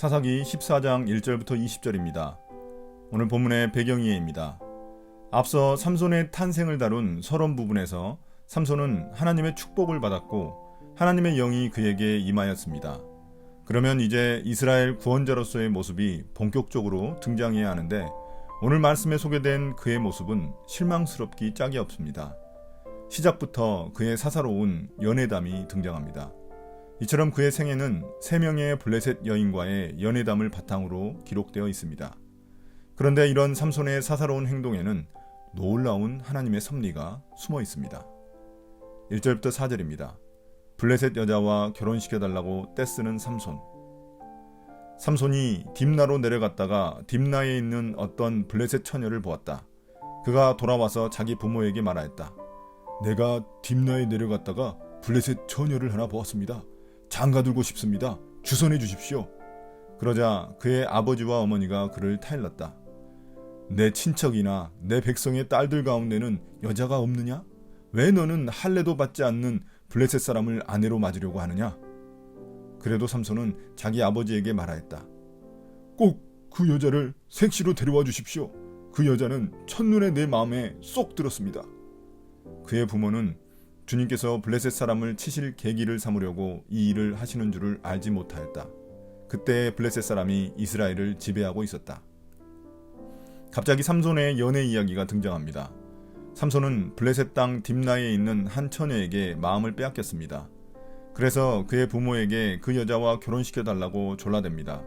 사사기 14장 1절부터 20절입니다. 오늘 본문의 배경이해입니다. 앞서 삼손의 탄생을 다룬 서론 부분에서 삼손은 하나님의 축복을 받았고 하나님의 영이 그에게 임하였습니다. 그러면 이제 이스라엘 구원자로서의 모습이 본격적으로 등장해야 하는데 오늘 말씀에 소개된 그의 모습은 실망스럽기 짝이 없습니다. 시작부터 그의 사사로운 연애담이 등장합니다. 이처럼 그의 생애는 3명의 블레셋 여인과의 연애담을 바탕으로 기록되어 있습니다. 그런데 이런 삼손의 사사로운 행동에는 놀라운 하나님의 섭리가 숨어 있습니다. 1절부터 4절입니다. 블레셋 여자와 결혼시켜달라고 떼쓰는 삼손. 삼손이 딥나로 내려갔다가 딥나에 있는 어떤 블레셋 처녀를 보았다. 그가 돌아와서 자기 부모에게 말하였다. 내가 딥나에 내려갔다가 블레셋 처녀를 하나 보았습니다. 장가들고 싶습니다. 주선해 주십시오. 그러자 그의 아버지와 어머니가 그를 타일렀다. 내 친척이나 내 백성의 딸들 가운데는 여자가 없느냐? 왜 너는 할례도 받지 않는 블레셋 사람을 아내로 맞으려고 하느냐? 그래도 삼손은 자기 아버지에게 말하였다. 꼭 그 여자를 색시로 데려와 주십시오. 그 여자는 첫눈에 내 마음에 쏙 들었습니다. 그의 부모는 주님께서 블레셋 사람을 치실 계기를 삼으려고 이 일을 하시는 줄을 알지 못하였다. 그때 블레셋 사람이 이스라엘을 지배하고 있었다. 갑자기 삼손의 연애 이야기가 등장합니다. 삼손은 블레셋 땅 딥나에 있는 한 처녀에게 마음을 빼앗겼습니다. 그래서 그의 부모에게 그 여자와 결혼시켜달라고 졸라댑니다.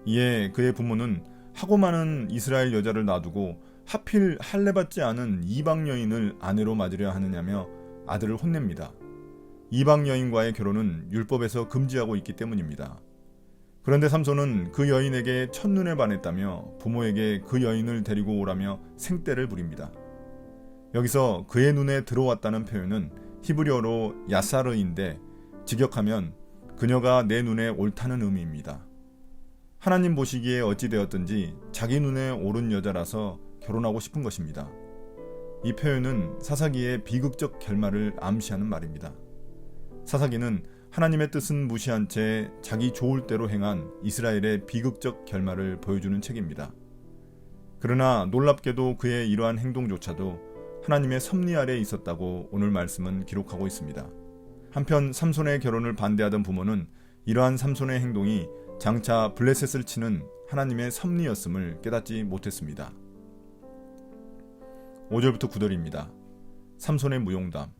이에 그의 부모는 하고 많은 이스라엘 여자를 놔두고 하필 할례받지 않은 이방 여인을 아내로 맞으려 하느냐며 아들을 혼냅니다. 이방 여인과의 결혼은 율법에서 금지하고 있기 때문입니다. 그런데 삼손은 그 여인에게 첫눈에 반했다며 부모에게 그 여인을 데리고 오라며 생떼를 부립니다. 여기서 그의 눈에 들어왔다는 표현은 히브리어로 야사르인데 직역하면 그녀가 내 눈에 옳다는 의미입니다. 하나님 보시기에 어찌되었든지 자기 눈에 옳은 여자라서 결혼하고 싶은 것입니다. 이 표현은 사사기의 비극적 결말을 암시하는 말입니다. 사사기는 하나님의 뜻은 무시한 채 자기 좋을 대로 행한 이스라엘의 비극적 결말을 보여주는 책입니다. 그러나 놀랍게도 그의 이러한 행동조차도 하나님의 섭리 아래에 있었다고 오늘 말씀은 기록하고 있습니다. 한편 삼손의 결혼을 반대하던 부모는 이러한 삼손의 행동이 장차 블레셋을 치는 하나님의 섭리였음을 깨닫지 못했습니다. 5절부터 9절입니다. 삼손의 무용담.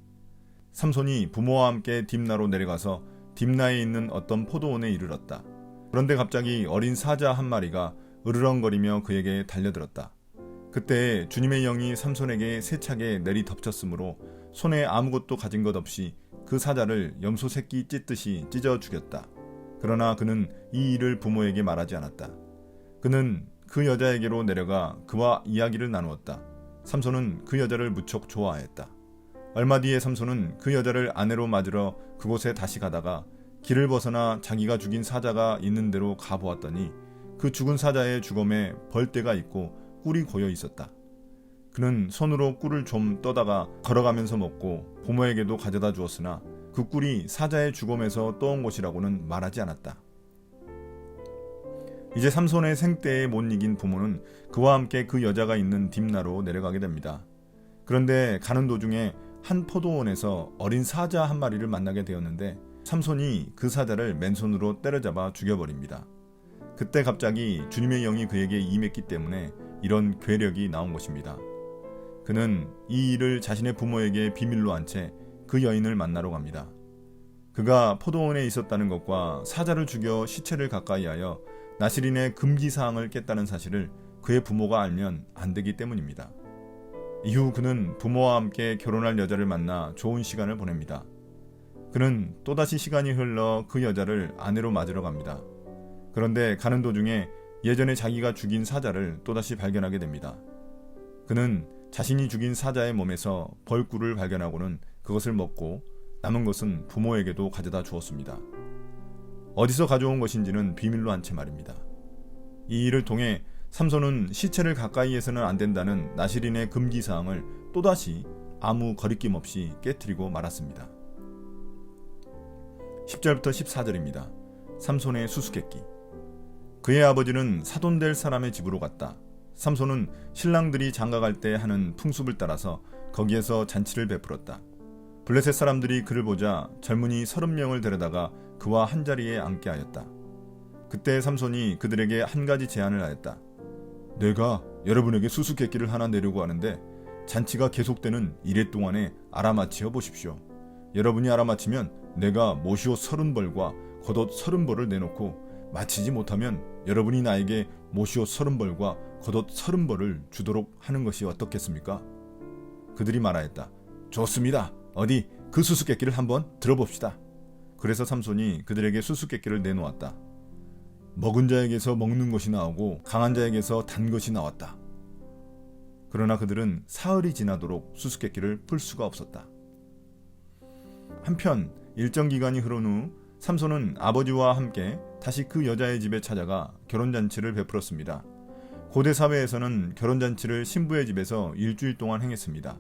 삼손이 부모와 함께 딥나로 내려가서 딥나에 있는 어떤 포도원에 이르렀다. 그런데 갑자기 어린 사자 한 마리가 으르렁거리며 그에게 달려들었다. 그때 주님의 영이 삼손에게 세차게 내리 덮쳤으므로 손에 아무것도 가진 것 없이 그 사자를 염소 새끼 찢듯이 찢어 죽였다. 그러나 그는 이 일을 부모에게 말하지 않았다. 그는 그 여자에게로 내려가 그와 이야기를 나누었다. 삼손은 그 여자를 무척 좋아하였다. 얼마 뒤에 삼손은 그 여자를 아내로 맞으러 그곳에 다시 가다가 길을 벗어나 자기가 죽인 사자가 있는 데로 가보았더니 그 죽은 사자의 주검에 벌떼가 있고 꿀이 고여 있었다. 그는 손으로 꿀을 좀 떠다가 걸어가면서 먹고 부모에게도 가져다 주었으나 그 꿀이 사자의 주검에서 떠온 것이라고는 말하지 않았다. 이제 삼손의 생떼에 못 이긴 부모는 그와 함께 그 여자가 있는 딥나로 내려가게 됩니다. 그런데 가는 도중에 한 포도원에서 어린 사자 한 마리를 만나게 되었는데 삼손이 그 사자를 맨손으로 때려잡아 죽여버립니다. 그때 갑자기 주님의 영이 그에게 임했기 때문에 이런 괴력이 나온 것입니다. 그는 이 일을 자신의 부모에게 비밀로 한 채 그 여인을 만나러 갑니다. 그가 포도원에 있었다는 것과 사자를 죽여 시체를 가까이하여 나시린의 금기사항을 깼다는 사실을 그의 부모가 알면 안 되기 때문입니다. 이후 그는 부모와 함께 결혼할 여자를 만나 좋은 시간을 보냅니다. 그는 또다시 시간이 흘러 그 여자를 아내로 맞으러 갑니다. 그런데 가는 도중에 예전에 자기가 죽인 사자를 또다시 발견하게 됩니다. 그는 자신이 죽인 사자의 몸에서 벌꿀을 발견하고는 그것을 먹고 남은 것은 부모에게도 가져다 주었습니다. 어디서 가져온 것인지는 비밀로 한 채 말입니다. 이 일을 통해 삼손은 시체를 가까이에서는 안 된다는 나시린의 금기사항을 또다시 아무 거리낌 없이 깨트리고 말았습니다. 10절부터 14절입니다. 삼손의 수수께끼. 그의 아버지는 사돈될 사람의 집으로 갔다. 삼손은 신랑들이 장가갈 때 하는 풍습을 따라서 거기에서 잔치를 베풀었다. 블레셋 사람들이 그를 보자 젊은이 30명을 데려다가 그와 한자리에 앉게 하였다. 그때 삼손이 그들에게 한 가지 제안을 하였다. 내가 여러분에게 수수께끼를 하나 내려고 하는데 잔치가 계속되는 이래 동안에 알아맞혀 보십시오. 여러분이 알아맞히면 내가 모시옷 30벌과 겉옷 30벌을 내놓고 마치지 못하면 여러분이 나에게 모시옷 30벌과 겉옷 30벌을 주도록 하는 것이 어떻겠습니까? 그들이 말하였다. 좋습니다. 어디 그 수수께끼를 한번 들어봅시다. 그래서 삼손이 그들에게 수수께끼를 내놓았다. 먹은 자에게서 먹는 것이 나오고 강한 자에게서 단 것이 나왔다. 그러나 그들은 사흘이 지나도록 수수께끼를 풀 수가 없었다. 한편 일정 기간이 흐른 후 삼손은 아버지와 함께 다시 그 여자의 집에 찾아가 결혼잔치를 베풀었습니다. 고대 사회에서는 결혼잔치를 신부의 집에서 일주일 동안 행했습니다.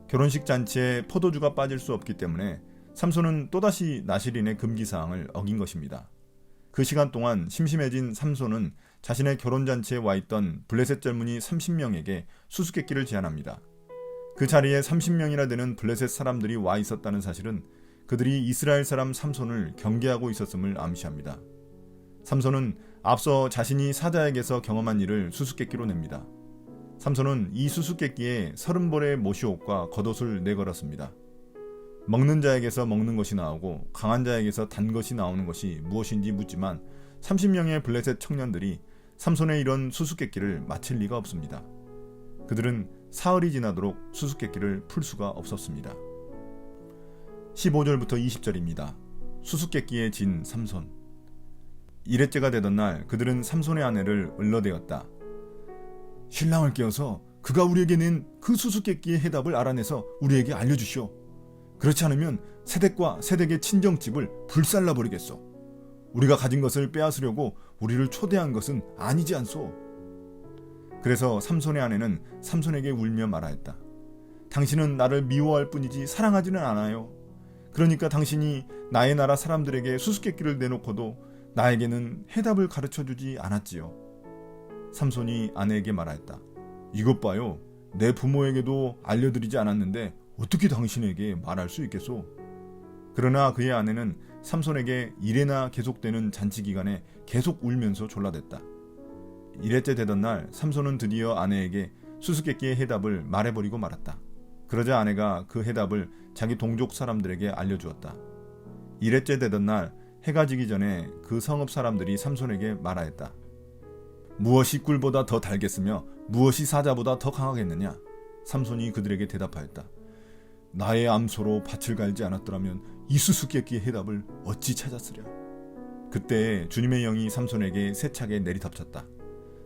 결혼식 잔치에 포도주가 빠질 수 없기 때문에 삼손은 또다시 나실인의 금기사항을 어긴 것입니다. 그 시간 동안 심심해진 삼손은 자신의 결혼잔치에 와있던 블레셋 젊은이 30명에게 수수께끼를 제안합니다. 그 자리에 30명이나 되는 블레셋 사람들이 와 있었다는 사실은 그들이 이스라엘 사람 삼손을 경계하고 있었음을 암시합니다. 삼손은 앞서 자신이 사자에게서 경험한 일을 수수께끼로 냅니다. 삼손은 이 수수께끼에 30벌의 모시옷과 겉옷을 내걸었습니다. 먹는 자에게서 먹는 것이 나오고 강한 자에게서 단 것이 나오는 것이 무엇인지 묻지만 30명의 블레셋 청년들이 삼손의 이런 수수께끼를 맞힐 리가 없습니다. 그들은 사흘이 지나도록 수수께끼를 풀 수가 없었습니다. 15절부터 20절입니다. 수수께끼에 진 삼손. 이레째가 되던 날 그들은 삼손의 아내를 을러대었다. 신랑을 깨워서 그가 우리에게 낸 그 수수께끼의 해답을 알아내서 우리에게 알려주시오. 그렇지 않으면 세댁과 세댁의 친정집을 불살라버리겠소. 우리가 가진 것을 빼앗으려고 우리를 초대한 것은 아니지 않소. 그래서 삼손의 아내는 삼손에게 울며 말하였다. 당신은 나를 미워할 뿐이지 사랑하지는 않아요. 그러니까 당신이 나의 나라 사람들에게 수수께끼를 내놓고도 나에게는 해답을 가르쳐주지 않았지요. 삼손이 아내에게 말하였다. 이것 봐요. 내 부모에게도 알려드리지 않았는데 어떻게 당신에게 말할 수 있겠소? 그러나 그의 아내는 삼손에게 이래나 계속되는 잔치 기간에 계속 울면서 졸라댔다. 이래째 되던 날 삼손은 드디어 아내에게 수수께끼의 해답을 말해버리고 말았다. 그러자 아내가 그 해답을 자기 동족 사람들에게 알려주었다. 이래째 되던 날 해가 지기 전에 그 성읍 사람들이 삼손에게 말하였다. 무엇이 꿀보다 더 달겠으며 무엇이 사자보다 더 강하겠느냐? 삼손이 그들에게 대답하였다. 나의 암소로 밭을 갈지 않았더라면 이 수수께끼의 해답을 어찌 찾았으랴. 그때 주님의 영이 삼손에게 세차게 내리덮쳤다.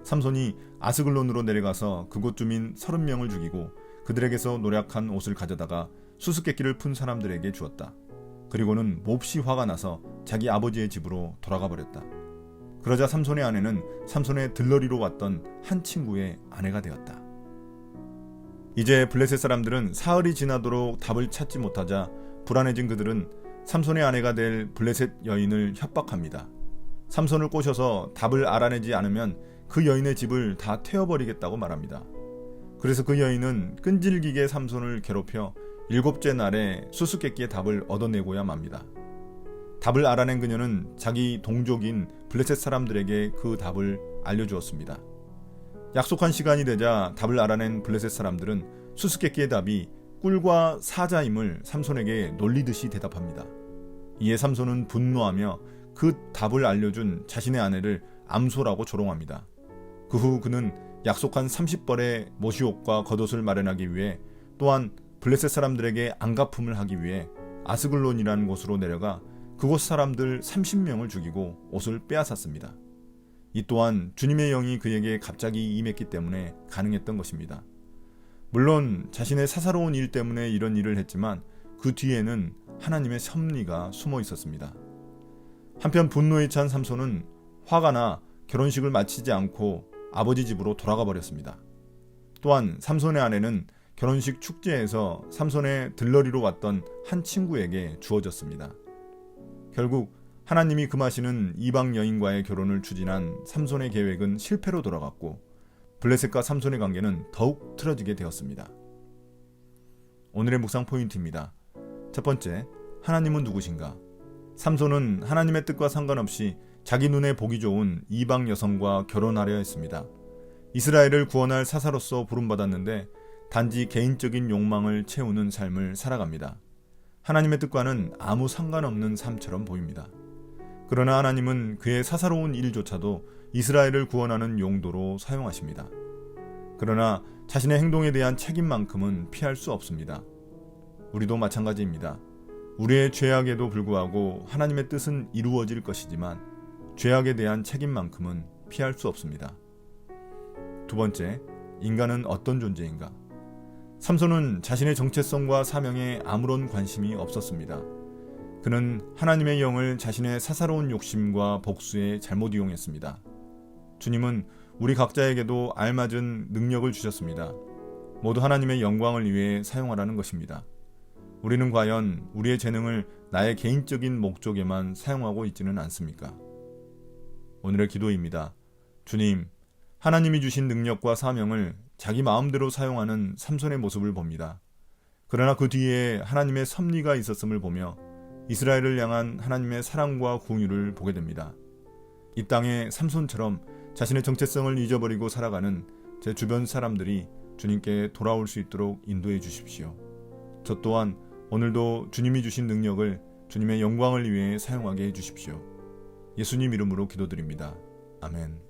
삼손이 아스글론으로 내려가서 그곳 주민 30명을 죽이고 그들에게서 노략한 옷을 가져다가 수수께끼를 푼 사람들에게 주었다. 그리고는 몹시 화가 나서 자기 아버지의 집으로 돌아가 버렸다. 그러자 삼손의 아내는 삼손의 들러리로 왔던 한 친구의 아내가 되었다. 이제 블레셋 사람들은 사흘이 지나도록 답을 찾지 못하자 불안해진 그들은 삼손의 아내가 될 블레셋 여인을 협박합니다. 삼손을 꼬셔서 답을 알아내지 않으면 그 여인의 집을 다 태워버리겠다고 말합니다. 그래서 그 여인은 끈질기게 삼손을 괴롭혀 7째 날에 수수께끼의 답을 얻어내고야 맙니다. 답을 알아낸 그녀는 자기 동족인 블레셋 사람들에게 그 답을 알려주었습니다. 약속한 시간이 되자 답을 알아낸 블레셋 사람들은 수수께끼의 답이 꿀과 사자임을 삼손에게 놀리듯이 대답합니다. 이에 삼손은 분노하며 그 답을 알려준 자신의 아내를 암소라고 조롱합니다. 그 후 그는 약속한 30벌의 모시옷과 겉옷을 마련하기 위해 또한 블레셋 사람들에게 안갚음을 하기 위해 아스글론이라는 곳으로 내려가 그곳 사람들 30명을 죽이고 옷을 빼앗았습니다. 이 또한 주님의 영이 그에게 갑자기 임했기 때문에 가능했던 것입니다. 물론 자신의 사사로운 일 때문에 이런 일을 했지만 그 뒤에는 하나님의 섭리가 숨어 있었습니다. 한편 분노에 찬 삼손은 화가 나 결혼식을 마치지 않고 아버지 집으로 돌아가 버렸습니다. 또한 삼손의 아내는 결혼식 축제에서 삼손의 들러리로 왔던 한 친구에게 주어졌습니다. 결국 하나님이 금하시는 이방 여인과의 결혼을 추진한 삼손의 계획은 실패로 돌아갔고 블레셋과 삼손의 관계는 더욱 틀어지게 되었습니다. 오늘의 묵상 포인트입니다. 첫 번째, 하나님은 누구신가? 삼손은 하나님의 뜻과 상관없이 자기 눈에 보기 좋은 이방 여성과 결혼하려 했습니다. 이스라엘을 구원할 사사로서 부름받았는데 단지 개인적인 욕망을 채우는 삶을 살아갑니다. 하나님의 뜻과는 아무 상관없는 삶처럼 보입니다. 그러나 하나님은 그의 사사로운 일조차도 이스라엘을 구원하는 용도로 사용하십니다. 그러나 자신의 행동에 대한 책임만큼은 피할 수 없습니다. 우리도 마찬가지입니다. 우리의 죄악에도 불구하고 하나님의 뜻은 이루어질 것이지만 죄악에 대한 책임만큼은 피할 수 없습니다. 두 번째, 인간은 어떤 존재인가? 삼손은 자신의 정체성과 사명에 아무런 관심이 없었습니다. 그는 하나님의 영을 자신의 사사로운 욕심과 복수에 잘못 이용했습니다. 주님은 우리 각자에게도 알맞은 능력을 주셨습니다. 모두 하나님의 영광을 위해 사용하라는 것입니다. 우리는 과연 우리의 재능을 나의 개인적인 목적에만 사용하고 있지는 않습니까? 오늘의 기도입니다. 주님, 하나님이 주신 능력과 사명을 자기 마음대로 사용하는 삼손의 모습을 봅니다. 그러나 그 뒤에 하나님의 섭리가 있었음을 보며 이스라엘을 향한 하나님의 사랑과 긍휼을 보게 됩니다. 이 땅에 삼손처럼 자신의 정체성을 잊어버리고 살아가는 제 주변 사람들이 주님께 돌아올 수 있도록 인도해 주십시오. 저 또한 오늘도 주님이 주신 능력을 주님의 영광을 위해 사용하게 해 주십시오. 예수님 이름으로 기도드립니다. 아멘.